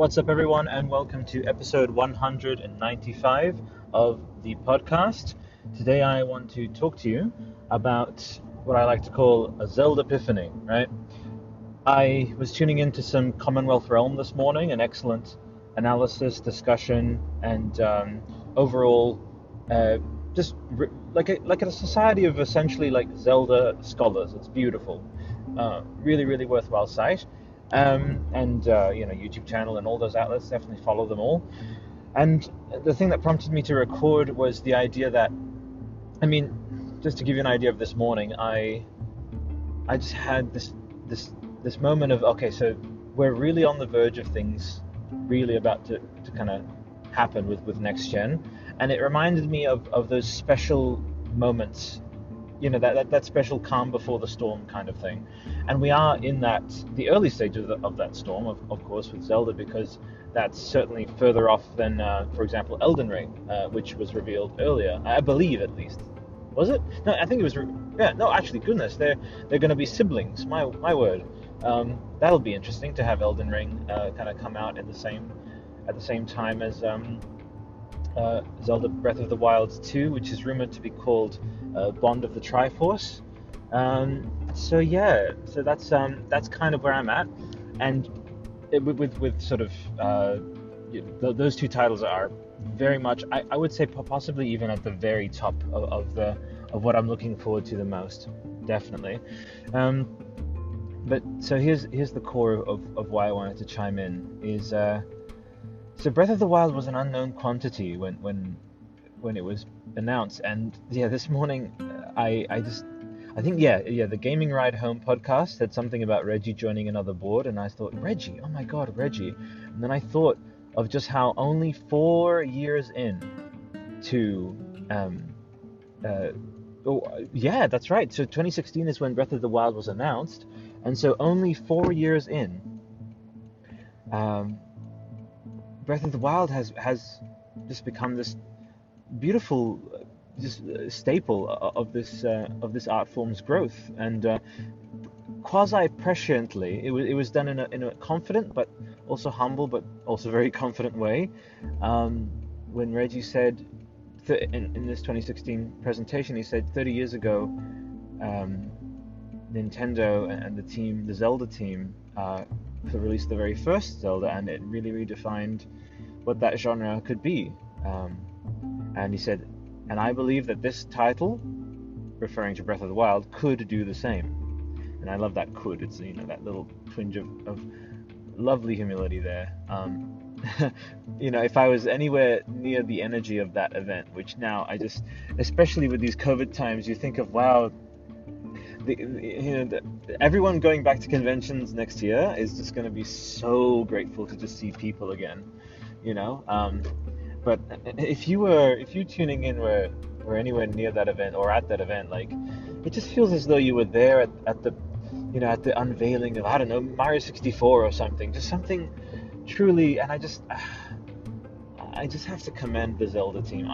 What's up, everyone, and welcome to episode 195 of the podcast. Today, I want to talk to you about what I like to call a Zelda epiphany, right? I was tuning into some Commonwealth Realm this morning, an excellent analysis, discussion, and overall, like a society of essentially like Zelda scholars. It's beautiful, really worthwhile site. YouTube channel and all those outlets, definitely follow them all. And the thing that prompted me to record was the idea that, just to give you an idea of this morning, I just had this moment of, okay, so we're really on the verge of things really about to kind of happen with next gen, and it reminded me of those special moments, that special calm before the storm kind of thing. And we are in the early stages of that storm, of course, with Zelda, because that's certainly further off than, for example, Elden Ring, which was revealed earlier, I believe, at least. Was it? No, I think it was. Actually, goodness, they're going to be siblings. My word. That'll be interesting to have Elden Ring kind of come out at the same time as Zelda Breath of the Wild 2, which is rumored to be called Bond of the Triforce. So that's kind of where I'm at, and with sort of those two titles are very much, I would say, possibly even at the very top of what I'm looking forward to the most, definitely. But so here's the core of why I wanted to chime in is so Breath of the Wild was an unknown quantity when it was announced, and this morning I think the Gaming Ride Home podcast said something about Reggie joining another board, and I thought, Reggie, oh my god, Reggie. And then I thought of just how only 4 years in to that's right. So 2016 is when Breath of the Wild was announced, and so only 4 years in, Breath of the Wild has just become this beautiful staple of this art form's growth, and quasi presciently it was done in a confident but also humble but also very confident way. When Reggie said in this 2016 presentation, he said 30 years ago, Nintendo and the Zelda team released the very first Zelda, and it really redefined what that genre could be. And he said, and I believe that this title, referring to Breath of the Wild, could do the same. And I love that could. It's that little twinge of lovely humility there. If I was anywhere near the energy of that event, which now I just, especially with these COVID times, you think of, wow, everyone going back to conventions next year is just going to be so grateful to just see people again, But if you tuning in were anywhere near that event or at that event, like, it just feels as though you were there at the unveiling of, I don't know, Mario 64 or something, just something truly. And I just have to commend the Zelda team.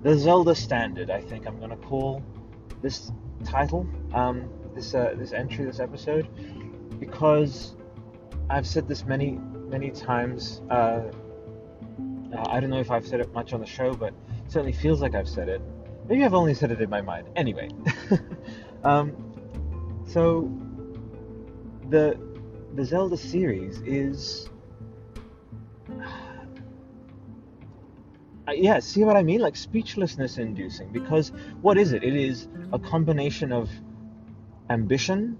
The Zelda standard, I think I'm gonna call this title, this entry, this episode, because I've said this many times. I don't know if I've said it much on the show, but it certainly feels like I've said it. Maybe I've only said it in my mind. Anyway, so the Zelda series is, see what I mean? Like, speechlessness inducing, because what is it? It is a combination of ambition,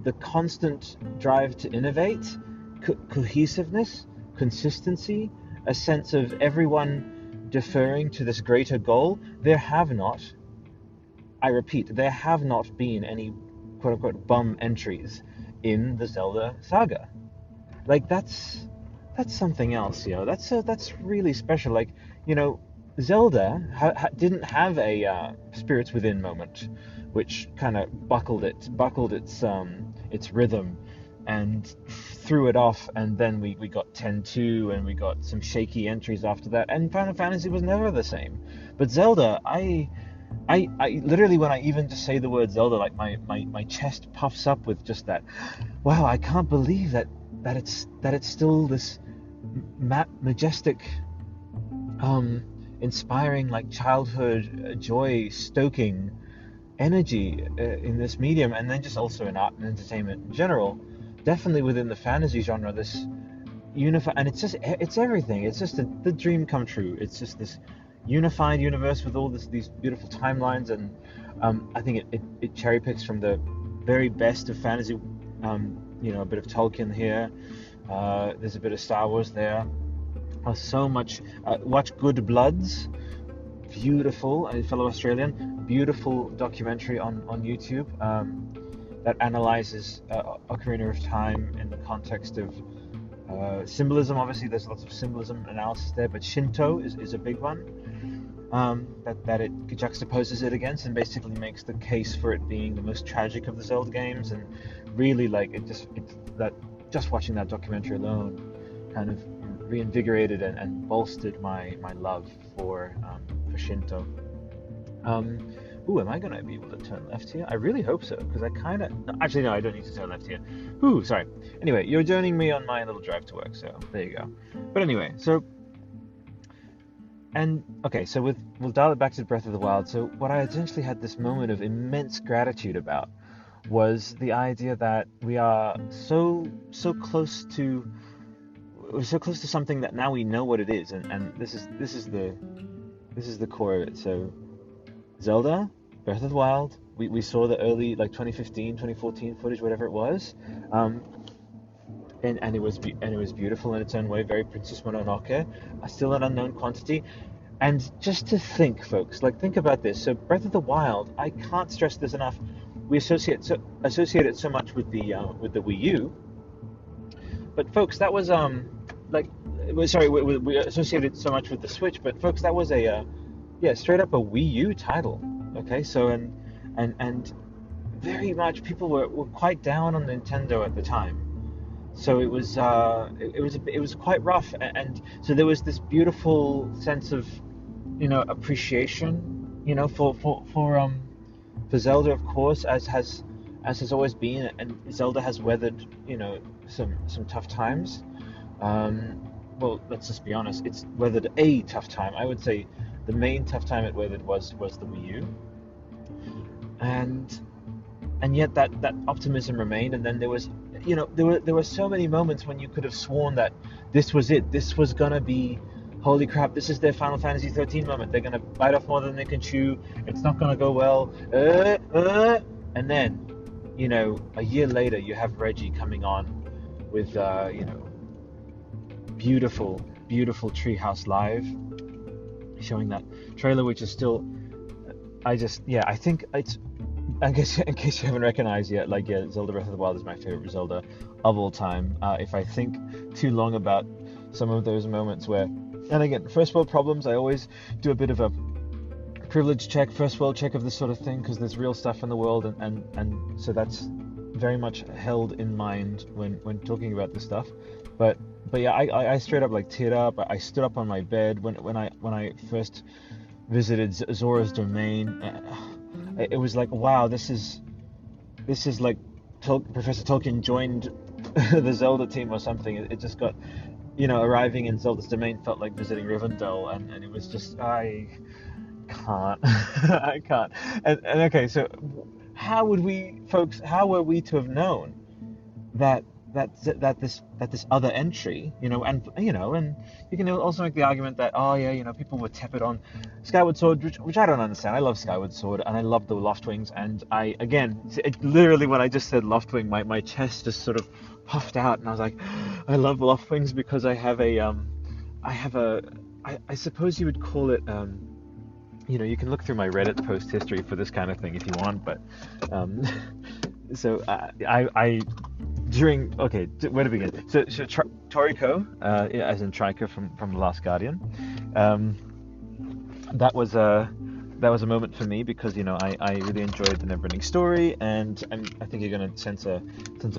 the constant drive to innovate, cohesiveness, consistency, a sense of everyone deferring to this greater goal. There have not been any quote-unquote bum entries in the Zelda saga. Like, that's something else, that's really special. Like, Zelda didn't have a Spirits Within moment, which kind of buckled its rhythm and threw it off, and then we got 10-2, and we got some shaky entries after that, and Final Fantasy was never the same. But Zelda, I literally, when I even just say the word Zelda, like my chest puffs up with just that, wow, I can't believe that it's still this majestic, inspiring, like childhood joy stoking energy in this medium, and then just also in art and entertainment in general. Definitely within the fantasy genre, this unify, and it's everything. It's just the dream come true. It's just this unified universe with all these beautiful timelines, and I think it cherry picks from the very best of fantasy. A bit of Tolkien here. There's a bit of Star Wars there. So much. Watch Good Bloods. Beautiful, a fellow Australian, beautiful documentary on YouTube that analyzes Ocarina of Time in the context of symbolism. Obviously, there's lots of symbolism analysis there, but Shinto is a big one that it juxtaposes it against and basically makes the case for it being the most tragic of the Zelda games. And really, like, just watching that documentary alone kind of reinvigorated and bolstered my love for Shinto. Am I going to be able to turn left here? I really hope so, because I kind of... Actually, no, I don't need to turn left here. Sorry. Anyway, you're joining me on my little drive to work, so there you go. But anyway, so we'll dial it back to Breath of the Wild. So what I essentially had this moment of immense gratitude about was the idea that we are so close to... We're so close to something that now we know what it is, and this is the core of it. So Zelda, Breath of the Wild, we saw the early, like, 2015, 2014 footage, whatever it was, and it was beautiful in its own way, very Princess Mononoke, still an unknown quantity. And just to think, folks, like, think about this. So Breath of the Wild, I can't stress this enough. We associate it so much with the Wii U, but folks, that was we associated so much with the Switch, but folks, that was straight up a Wii U title. Okay, so and very much people were quite down on Nintendo at the time. So it was quite rough, and so there was this beautiful sense of, appreciation, for Zelda, of course, as has always been, and Zelda has weathered, some tough times. Well, let's just be honest, it's weathered a tough time. I would say the main tough time it weathered was the Wii U. And yet that optimism remained, and then there was, there were so many moments when you could have sworn that this was it. This was gonna be, holy crap, this is their Final Fantasy 13 moment. They're gonna bite off more than they can chew. It's not gonna go well. And then, a year later, you have Reggie coming on with, beautiful Treehouse Live, showing that trailer, which is still, I think it's, I guess, in case you haven't recognized yet, Zelda Breath of the Wild is my favorite Zelda of all time. If I think too long about some of those moments where, and again, first world problems, I always do a bit of a privilege check, first world check of this sort of thing, because there's real stuff in the world, and so that's very much held in mind when talking about this stuff. But yeah, I straight up teared up. I stood up on my bed when I first visited Zora's domain. It was like, wow, this is like Professor Tolkien joined the Zelda team or something. It just got, arriving in Zelda's domain felt like visiting Rivendell, and it was just, I can't. I can't. And okay, so how were we to have known that this other entry, and you can also make the argument that, people were tepid on Skyward Sword, which I don't understand. I love Skyward Sword, and I love the Loftwings, and literally when I just said Loftwing, my chest just sort of puffed out, and I was like, I love Loftwings because I suppose you would call it, you can look through my Reddit post history for this kind of thing if you want, but so I during, okay, where to begin? So Toriko, as in Trico from The Last Guardian, that was a moment for me because I really enjoyed the never-ending story, and I think you're going to sense a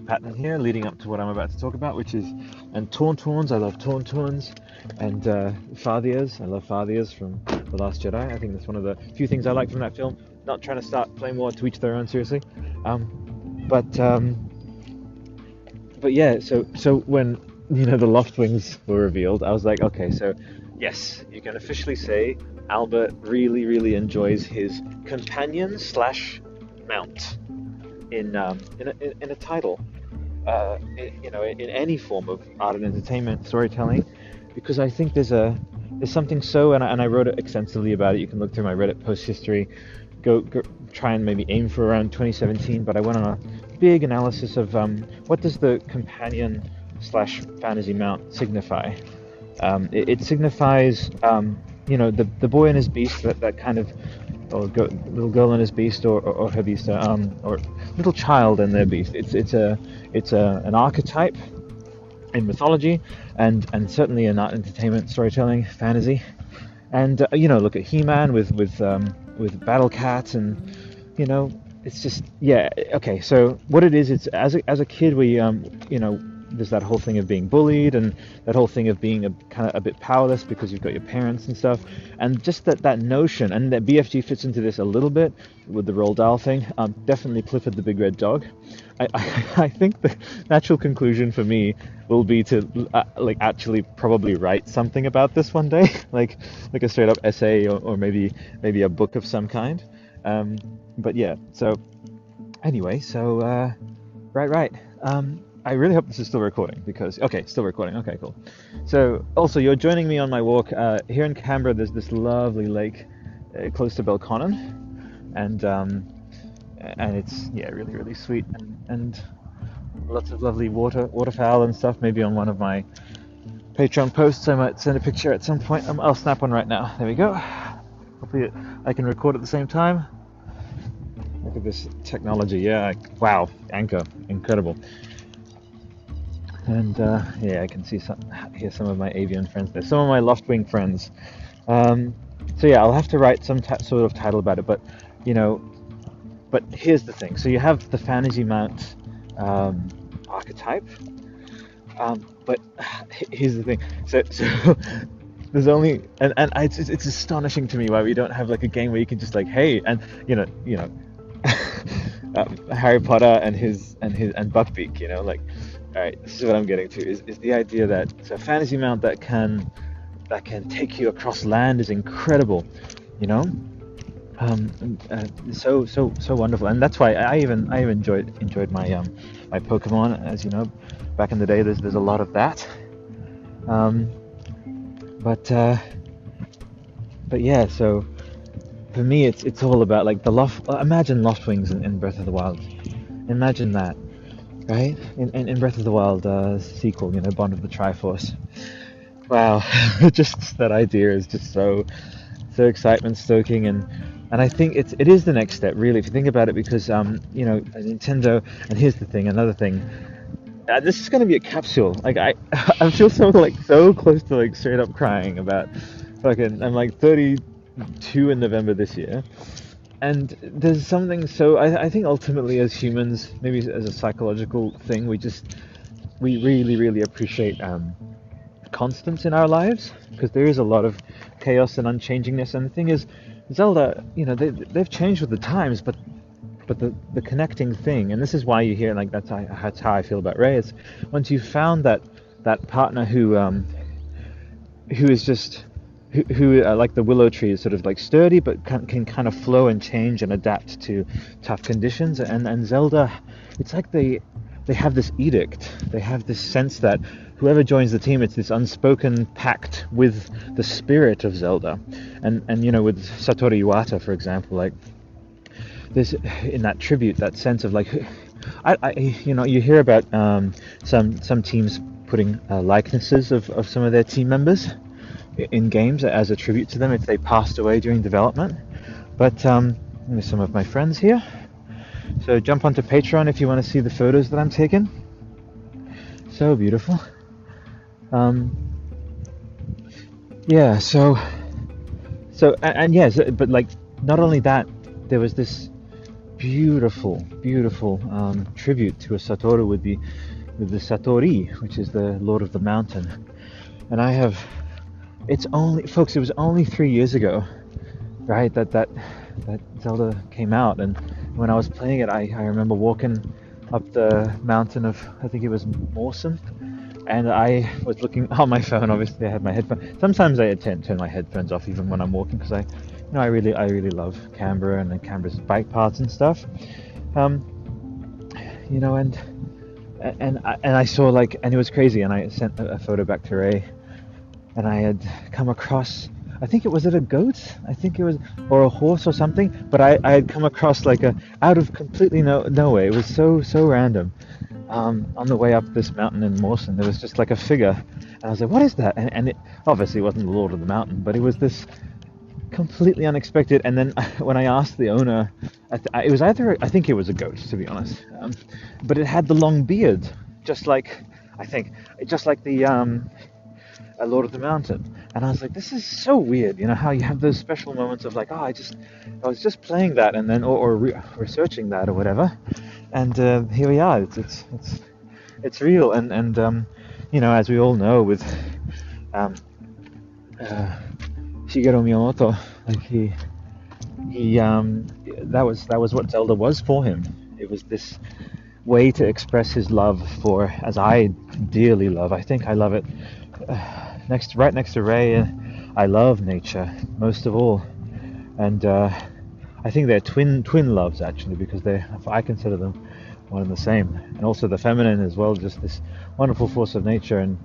pattern here leading up to what I'm about to talk about, which is, and Tauntauns. I love Tauntauns, and Fathiers. I love Fathiers from The Last Jedi. I think that's one of the few things I like from that film. Not trying to start flame war, to each their own, seriously, but but yeah, so when the loft wings were revealed, I was like, okay, so yes, you can officially say Albert really, really enjoys his companion slash mount in a title, in any form of art and entertainment storytelling, because I think there's something so, and I wrote it extensively about it. You can look through my Reddit post history, go try and maybe aim for around 2017, but I went on a big analysis of what does the companion slash fantasy mount signify. It signifies the boy and his beast, that kind of, or little girl and his beast, or her beast, or little child and their beast. It's an archetype in mythology, and certainly in art, entertainment, storytelling, fantasy. And look at He-Man with Battle Cat, and it's just, yeah, okay. So what it is, it's as a kid, we there's that whole thing of being bullied, and that whole thing of being a bit powerless because you've got your parents and stuff, and just that notion, and that BFG fits into this a little bit with the Roald Dahl thing. Definitely Clifford the Big Red Dog. I think the natural conclusion for me will be to actually probably write something about this one day, like a straight up essay, or maybe a book of some kind. But yeah, so anyway, so right. I really hope this is still recording, because still recording. Okay, cool. So also, you're joining me on my walk here in Canberra. There's this lovely lake close to Belconnen, and it's really, really sweet, and lots of lovely waterfowl and stuff. Maybe on one of my Patreon posts I might send a picture at some point. I'll snap one right now. There we go. Hopefully I can record at the same time. Look at this technology. Yeah, wow, Anchor, incredible. And I can hear some of my avian friends there, some of my loft-wing friends. So yeah, I'll have to write some sort of title about it, but but here's the thing. So you have the fantasy mount archetype, but here's the thing. So there's only, and it's astonishing to me why we don't have like a game where you can just like, hey, and Harry Potter and Buckbeak, like. All right, this is what I'm getting to, is the idea that a fantasy mount that can take you across land is incredible, so wonderful, and that's why I even enjoyed my my Pokemon, as you know, back in the day. There's a lot of that, but yeah. So for me, it's all about like imagine Loftwings in Breath of the Wild. Imagine that. Right? In Breath of the Wild sequel, Bond of the Triforce. Wow, just that idea is just so excitement stoking, and I think it is the next step, really, if you think about it, because Nintendo. And here's the thing, another thing. This is going to be a capsule. Like I feel so close to like straight up crying about fucking. I'm like 32 in November this year. And there's something I think ultimately as humans, maybe as a psychological thing, we really, really appreciate constants in our lives, because there is a lot of chaos and unchangingness. And the thing is, Zelda, they've changed with the times, but the connecting thing, and this is why you hear, like, that's how I feel about Ray, is once you've found that partner who is just who like the willow tree, is sort of like sturdy, but can kind of flow and change and adapt to tough conditions. And Zelda, it's like they have this edict. They have this sense that whoever joins the team, it's this unspoken pact with the spirit of Zelda. And with Satoru Iwata, for example, like there's in that tribute, that sense of like, you hear about some teams putting likenesses of some of their team members in games as a tribute to them if they passed away during development. But there's some of my friends here, so jump onto Patreon if you want to see the photos that I'm taking. So beautiful. But like, not only that, there was this beautiful tribute to a Satoru with the Satori, which is the Lord of the Mountain. And it was only 3 years ago, right, that Zelda came out, and when I was playing it, I remember walking up the mountain of, I think it was Mawson, and I was looking on my phone. Obviously, I had my headphones. Sometimes I tend to turn my headphones off even when I'm walking because I really love Canberra and Canberra's bike paths and stuff. And I saw and it was crazy. And I sent a photo back to Ray, and I had come across, I think it was a goat, I think it was, or a horse or something, but I had come across out of completely nowhere. It was so random. On the way up this mountain in Mawson, there was just a figure, and I was like, what is that? And it obviously wasn't the Lord of the Mountain, but it was this completely unexpected. And then when I asked the owner, it was either, I think it was a goat, to be honest, but it had the long beard, just like the Lord of the Mountain. And I was like, this is so weird, how you have those special moments of I was just playing that, and then or researching that or whatever, and here we are. It's real, and as we all know with Shigeru Miyamoto, he that was what Zelda was for him. It was this way to express his love for, as I dearly love. I think I love it right next to Ray. I love nature most of all, and I think they're twin loves actually, because I consider them one and the same, and also the feminine as well, just this wonderful force of nature. And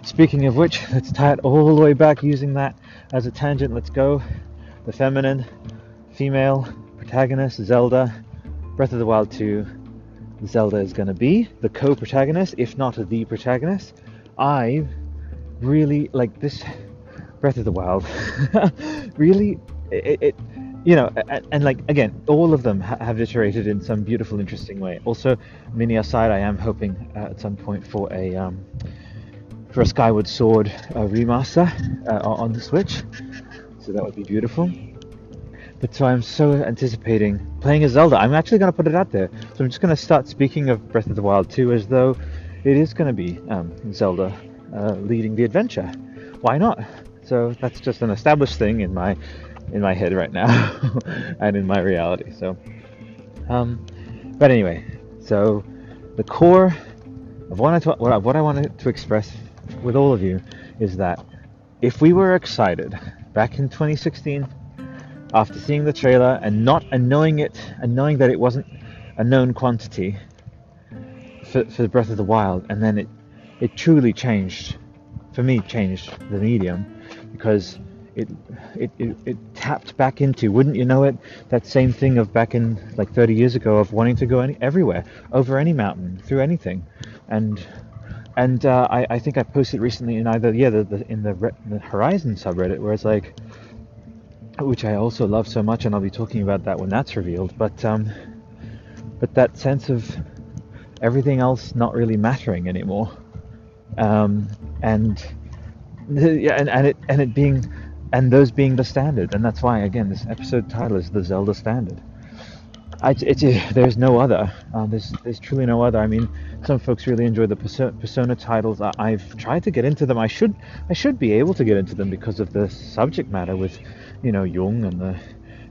speaking of which, let's tie it all the way back using that as a tangent. Let's go. The feminine, female protagonist, Zelda, Breath of the Wild 2. Zelda is going to be the co-protagonist, if not the protagonist. I really like this Breath of the Wild. Really, and again, all of them have iterated in some beautiful, interesting way. Also, mini aside, I am hoping at some point for a Skyward Sword remaster on the Switch, so that would be beautiful. But so I'm so anticipating playing as Zelda. I'm actually going to put it out there. So I'm just going to start speaking of Breath of the Wild 2 as though it is going to be Zelda leading the adventure. Why not? So that's just an established thing in my head right now and in my reality. So, but anyway, so the core of what I wanted to express with all of you is that if we were excited back in 2016 after seeing the trailer and knowing that it wasn't a known quantity for Breath of the Wild, and then it truly changed the medium, because it tapped back into, wouldn't you know it, that same thing of back in 30 years ago of wanting to go everywhere, over any mountain, through anything. And I think I posted recently in either in the Horizon subreddit, where it's which I also love so much, and I'll be talking about that when that's revealed. But that sense of everything else not really mattering anymore, and it being, and those being the standard, and that's why again this episode title is the Zelda Standard. There's no other. There's truly no other. I mean, some folks really enjoy the Persona titles. I've tried to get into them. I should be able to get into them because of the subject matter with, Jung and the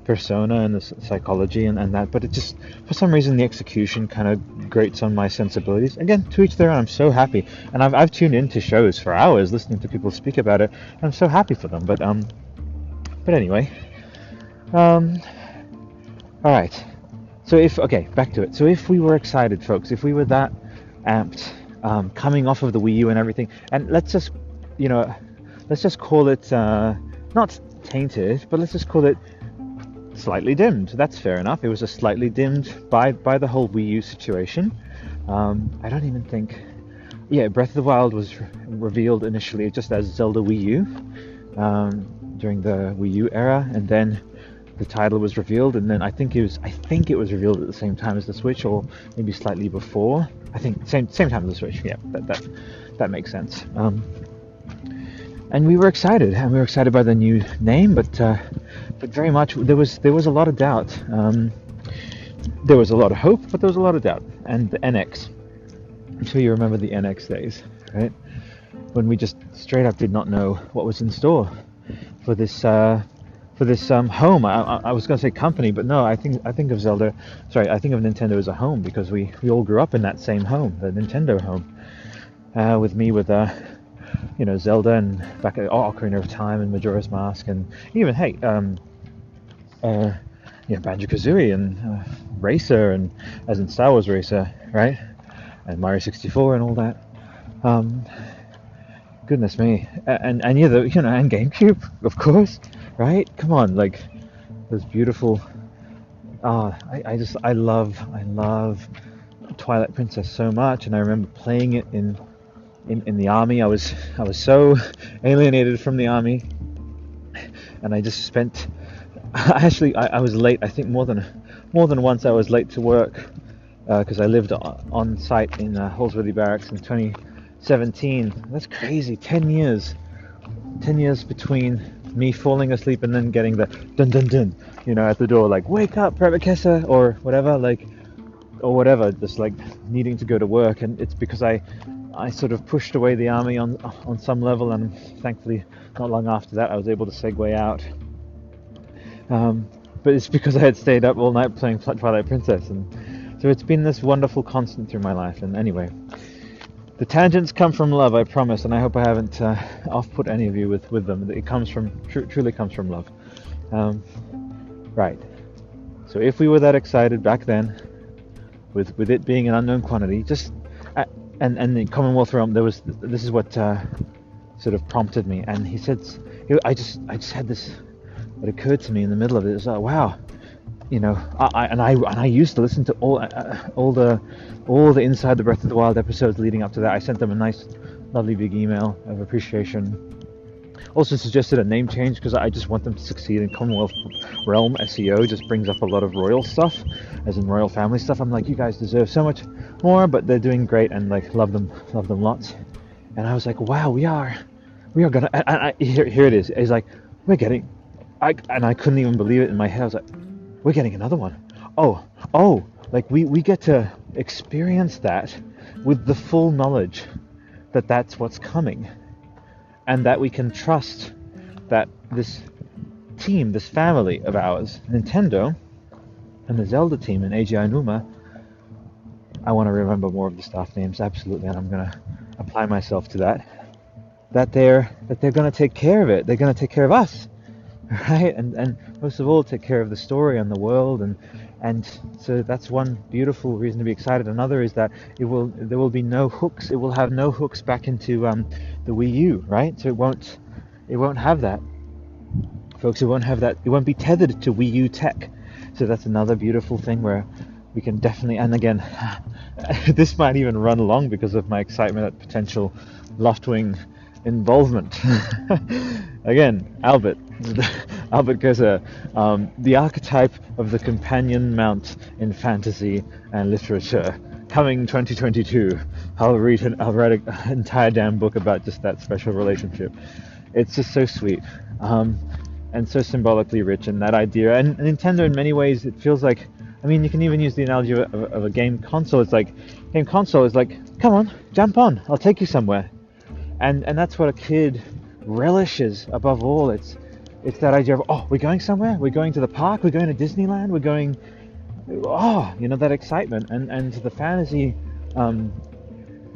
persona and the psychology and that. But it just, for some reason, the execution kind of grates on my sensibilities. Again, to each their own. I'm so happy, and I've tuned into shows for hours listening to people speak about it. I'm so happy for them. But anyway, all right. So back to it. So if we were excited, folks, if we were that amped, coming off of the Wii U and everything, and let's just call it, not tainted, but let's just call it slightly dimmed. That's fair enough. It was a slightly dimmed by the whole Wii U situation. I don't even think, Breath of the Wild was revealed initially just as Zelda Wii U, during the Wii U era, and then the title was revealed, and then I think it was revealed at the same time as the Switch, or maybe slightly before. I think same time as the Switch. Yeah, that makes sense. And we were excited, by the new name, but very much there was a lot of doubt. There was a lot of hope, but there was a lot of doubt. And the NX, I'm sure you remember the NX days, right? When we just straight up did not know what was in store for this home. I was going to say company, but no, I think of Zelda. Sorry, I think of Nintendo as a home because we all grew up in that same home, the Nintendo home. With me with Zelda and back at Ocarina of Time and Majora's Mask, and even Banjo-Kazooie and Racer, and as in Star Wars Racer, right? And Mario 64 and all that. Goodness me, and yeah, and GameCube, of course, right? Come on, like those beautiful. I love Twilight Princess so much, and I remember playing it in the army. I was so alienated from the army, and I just spent. Actually, I was late. I think more than once I was late to work because I lived on site in Holsworthy Barracks in 2017. That's crazy. 10 years between me falling asleep and then getting the dun dun dun, at the door, like wake up, Private Kessa, or whatever, just like needing to go to work. And it's because I sort of pushed away the army on some level, and thankfully not long after that I was able to segue out. But it's because I had stayed up all night playing Twilight Princess, and so it's been this wonderful constant through my life. And anyway, the tangents come from love, I promise, and I hope I haven't off-put any of you with them. It comes from truly comes from love. Right. So if we were that excited back then, with it being an unknown quantity, just and the Commonwealth realm, this is what sort of prompted me. And he said, I just had this. It occurred to me in the middle of it. It was like, wow, I used to listen to all the Inside the Breath of the Wild episodes leading up to that. I sent them a nice, lovely big email of appreciation. Also suggested a name change because I just want them to succeed in Commonwealth Realm. SEO just brings up a lot of royal stuff, as in royal family stuff. I'm like, you guys deserve so much more, but they're doing great, and like love them lots. And I was like, wow, we are gonna. Here it is. It's like we're getting. I couldn't even believe it in my head. I was like, we're getting another one. Oh, like we get to experience that with the full knowledge that that's what's coming, and that we can trust that this team, this family of ours, Nintendo, and the Zelda team and AGI Numa. I want to remember more of the staff names, absolutely, and I'm going to apply myself to that. That they're going to take care of it. They're going to take care of us. Right, and most of all, take care of the story and the world, and so that's one beautiful reason to be excited. Another is that there will be no hooks. It will have no hooks back into the Wii U, right? So it won't have that, folks. It won't have that. It won't be tethered to Wii U tech. So that's another beautiful thing where we can definitely. And again, this might even run long because of my excitement at potential Loftwing involvement. Again, Albert Kessa, the archetype of the companion mount in fantasy and literature, coming 2022. I'll write an entire damn book about just that special relationship. It's just so sweet, and so symbolically rich in that idea. And Nintendo, in many ways, it feels like, I mean, you can even use the analogy of a game console. It's like, game console is like, come on, jump on, I'll take you somewhere. And that's what a kid relishes above all. It's that idea of, we're going somewhere, we're going to the park, we're going to Disneyland, we're going, that excitement. And the fantasy,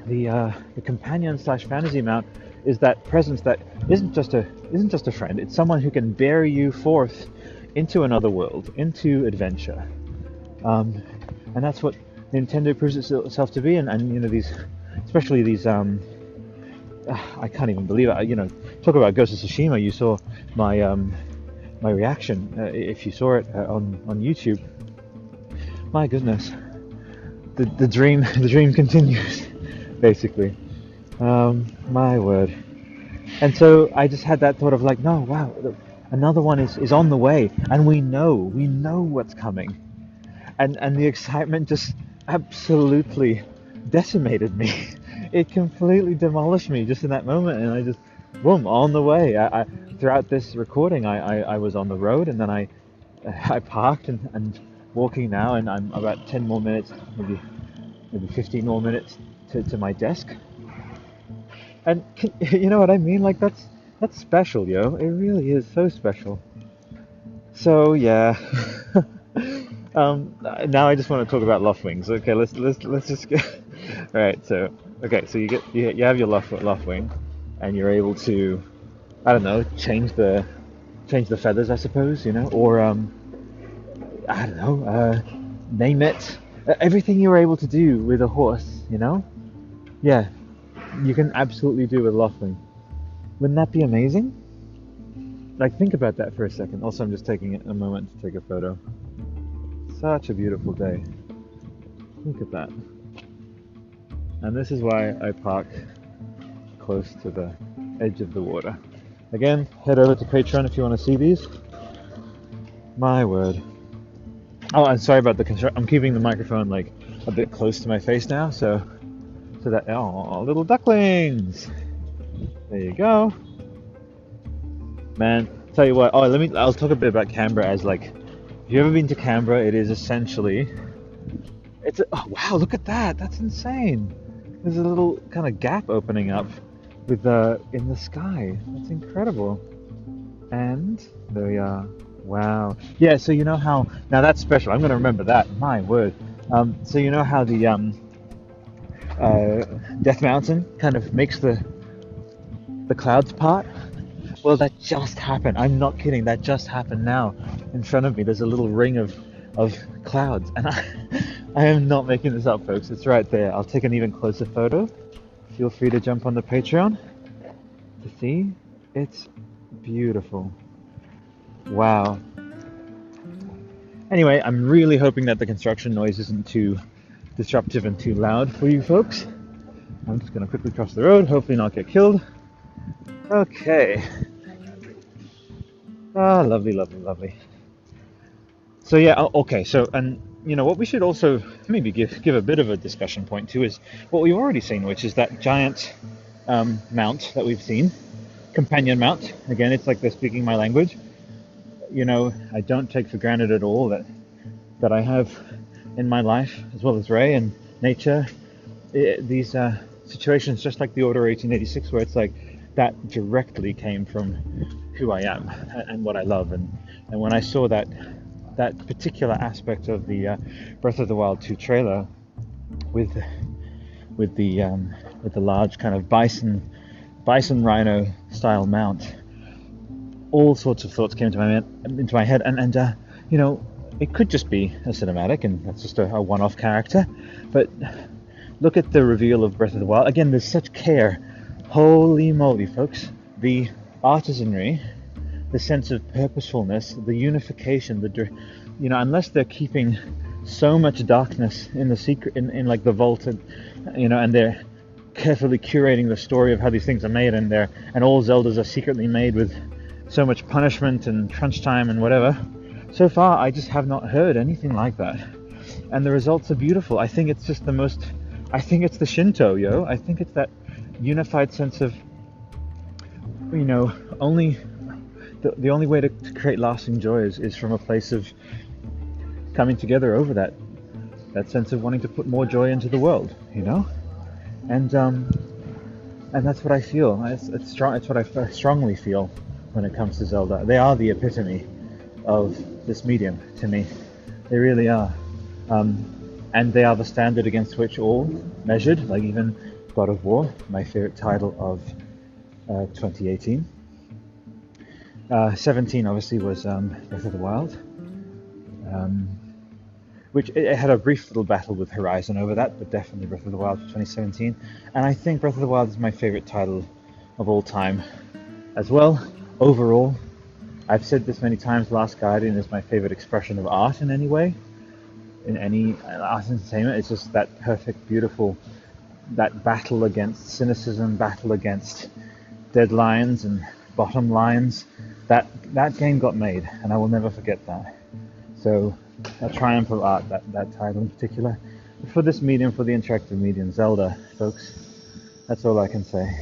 the companion / fantasy mount is that presence that isn't just a friend. It's someone who can bear you forth into another world, into adventure. And that's what Nintendo proves itself to be. And these, especially these. I can't even believe it. Talk about Ghost of Tsushima. You saw my my reaction if you saw it on YouTube. My goodness, the dream continues, basically. My word. And so I just had that thought of like, no, wow, another one is on the way, and we know what's coming, and the excitement just absolutely decimated me. It completely demolished me just in that moment, and I just, boom, on the way. I throughout this recording, I was on the road, and then I parked and walking now, and I'm about 10 more minutes, maybe 15 more minutes to my desk. And you know what I mean? Like that's special, yo. It really is so special. So yeah. Now I just want to talk about loft wings. Okay, let's just get. All right, so okay, so you have your loft wing, and you're able to, I don't know, change the feathers, I suppose, or I don't know, name it. Everything you're able to do with a horse, yeah, you can absolutely do with loft wing. Wouldn't that be amazing? Like, think about that for a second. Also, I'm just taking a moment to take a photo. Such a beautiful day. Look at that. And this is why I park close to the edge of the water. Again, head over to Patreon if you want to see these. My word. Oh, I'm sorry about the construction. I'm keeping the microphone like a bit close to my face now, so that, oh, little ducklings. There you go. Man, tell you what. I'll talk a bit about Canberra as like, if you've ever been to Canberra, it is essentially, oh wow, look at that. That's insane. There's a little kind of gap opening up with in the sky. That's incredible. And there we are. Wow. Yeah, so you know how, now that's special. I'm going to remember that. My word. So you know how the Death Mountain kind of makes the clouds part? Well, that just happened. I'm not kidding. That just happened now in front of me. There's a little ring of clouds, and I am not making this up, folks. It's right there. I'll take an even closer photo. Feel free to jump on the Patreon to see. It's beautiful. Wow. Anyway, I'm really hoping that the construction noise isn't too disruptive and too loud for you folks. I'm just going to quickly cross the road, hopefully not get killed. Okay. Ah, lovely, lovely, lovely. So yeah, okay, so, and what we should also maybe give a bit of a discussion point to is what we've already seen, which is that giant mount that we've seen, companion mount. Again, it's like they're speaking my language. I don't take for granted at all that I have in my life, as well as Ray and nature, these situations just like the Order 1886, where it's like that directly came from who I am and what I love. And when I saw that particular aspect of the Breath of the Wild 2 trailer with the large kind of bison rhino style mount, all sorts of thoughts came into my head, and it could just be a cinematic, and that's just a one-off character. But look at the reveal of Breath of the Wild. Again, there's such care. Holy moly, folks! The artisanry, the sense of purposefulness, the unification, unless they're keeping so much darkness in the secret, in like the vault, and they're carefully curating the story of how these things are made, and all Zeldas are secretly made with so much punishment and crunch time and whatever. So far, I just have not heard anything like that, and the results are beautiful. I think it's just I think it's the Shinto, I think it's that unified sense of, only the only way to create lasting joy is from a place of coming together over that sense of wanting to put more joy into the world, and that's what I feel. It's strong. It's what I strongly feel when it comes to Zelda. They are the epitome of this medium to me. They really are. And they are the standard against which all measured, like even God of War, my favorite title of 2018. 17 obviously was Breath of the Wild, which it had a brief little battle with Horizon over that, but definitely Breath of the Wild for 2017. And I think Breath of the Wild is my favorite title of all time as well. Overall, I've said this many times, Last Guardian is my favorite expression of art in any way, in any art entertainment. It's just that perfect, beautiful, that battle against cynicism, battle against deadlines and bottom lines. That game got made, and I will never forget that. So, a triumph of art, that title in particular. But for this medium, for the interactive medium, Zelda, folks, that's all I can say.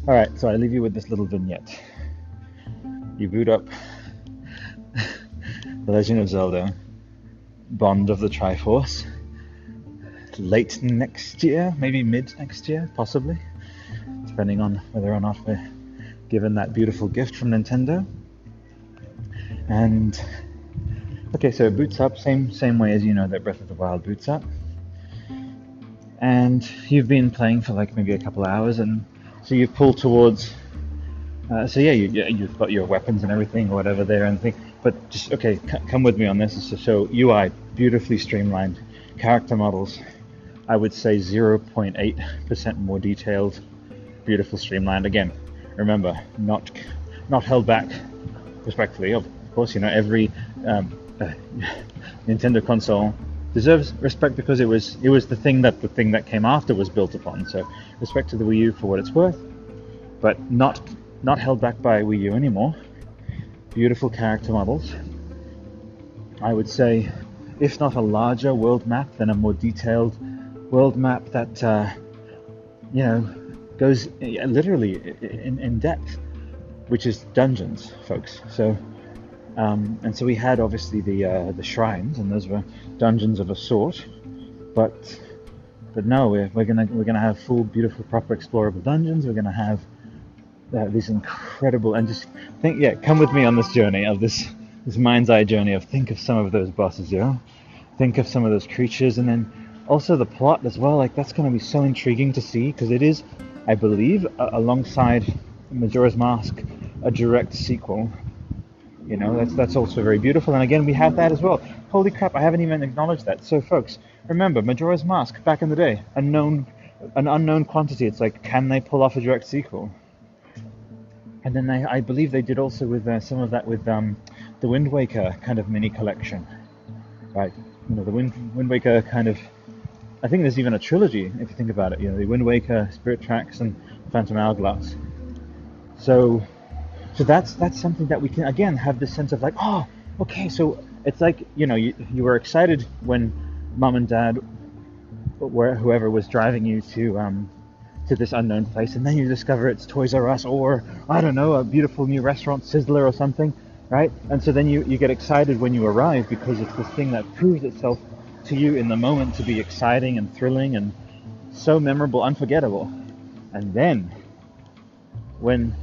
Alright, so I leave you with this little vignette. You boot up The Legend of Zelda, Bond of the Triforce, late next year, maybe mid next year, possibly, depending on whether or not we're given that beautiful gift from Nintendo. And okay, so it boots up same way as you know that Breath of the Wild boots up. And you've been playing for like maybe a couple of hours, and so you've pulled towards. So yeah, you've got your weapons and everything or whatever there and thing. But just okay, come with me on this. So UI beautifully streamlined, character models. I would say 0.8% more detailed, beautiful streamlined. Again, remember, not held back. Respectfully, of course, every Nintendo console deserves respect because it was the thing that came after was built upon. So respect to the Wii U for what it's worth, but not held back by Wii U anymore. Beautiful character models. I would say, if not a larger world map, then a more detailed world map that goes literally in depth, which is dungeons, folks. So and so we had obviously the shrines, and those were dungeons of a sort, but no, we're gonna have full, beautiful, proper explorable dungeons. We're gonna have these incredible, and just come with me on this journey of this mind's eye journey of think of some of those bosses, think of some of those creatures, and then also the plot as well. Like, that's going to be so intriguing to see, because it is, I believe, alongside Majora's Mask, a direct sequel. That's also very beautiful, and again we have that as well. Holy crap, I haven't even acknowledged that. So folks, remember Majora's Mask back in the day, an unknown quantity. It's like, can they pull off a direct sequel? And then I believe they did also with some of that with the Wind Waker kind of mini collection, right? The Wind Waker kind of, I think there's even a trilogy if you think about it. The Wind Waker, Spirit Tracks, and Phantom Hourglass. So that's something that we can again have this sense of like, oh, okay, so it's like you were excited when mom and dad, or whoever was driving you to this unknown place, and then you discover it's Toys R Us, or I don't know, a beautiful new restaurant, Sizzler or something, right? And so then you get excited when you arrive, because it's this thing that proves itself to you in the moment to be exciting and thrilling and so memorable, unforgettable. And then when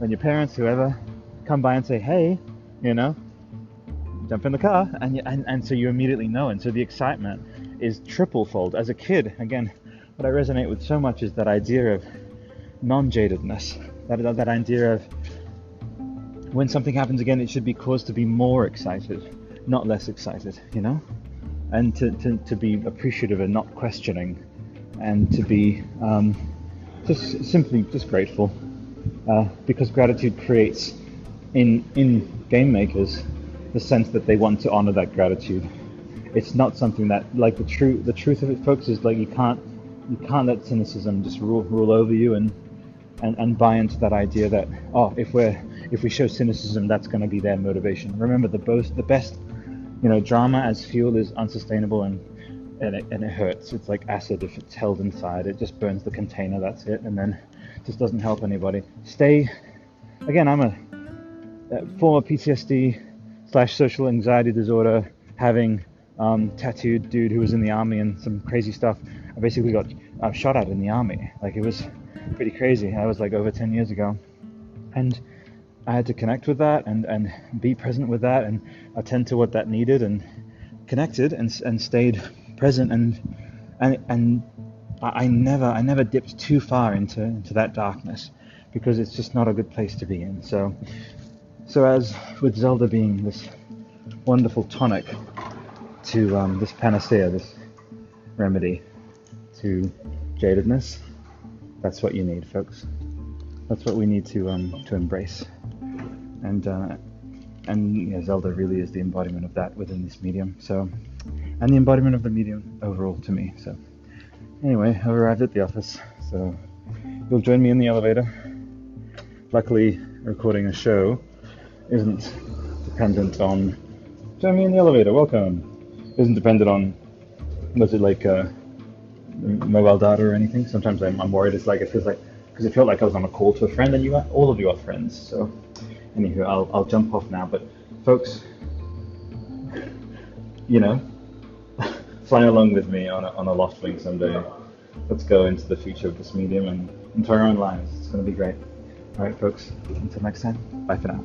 your parents, whoever, come by and say, hey, jump in the car, and so you immediately know, and so the excitement is triple-fold. As a kid, again, what I resonate with so much is that idea of non-jadedness, that idea of when something happens again, it should be cause to be more excited, not less excited, and to be appreciative and not questioning, and to be just simply grateful, because gratitude creates in game makers the sense that they want to honor that gratitude. It's not something that, like, the truth of it, folks, is like you can't let cynicism just rule over you and buy into that idea that, oh, if we show cynicism, that's going to be their motivation. Remember, the best drama as fuel is unsustainable, and it hurts. It's like acid. If it's held inside, it just burns the container, that's it, and then it just doesn't help anybody. Again, I'm a former PTSD / social anxiety disorder having tattooed dude who was in the army and some crazy stuff. I basically got shot at in the army. Like, it was pretty crazy. That was like over 10 years ago. And I had to connect with that and be present with that and attend to what that needed, and connected and stayed present, and I never dipped too far into that darkness, because it's just not a good place to be in. So as with Zelda being this wonderful tonic to this panacea, this remedy to jadedness, that's what you need, folks. That's what we need to embrace, and Zelda really is the embodiment of that within this medium. So, and the embodiment of the medium overall to me. So, anyway, I've arrived at the office. So, you'll join me in the elevator. Luckily, recording a show isn't dependent on. Join me in the elevator. Welcome. Isn't dependent on. Was it like mobile data or anything? Sometimes I'm worried. It feels like, because it felt like I was on a call to a friend, and all of you are friends. So, anywho, I'll jump off now. But folks, fly along with me on a loft wing someday. Let's go into the future of this medium and into our own lives. It's going to be great. All right, folks. Until next time. Bye for now.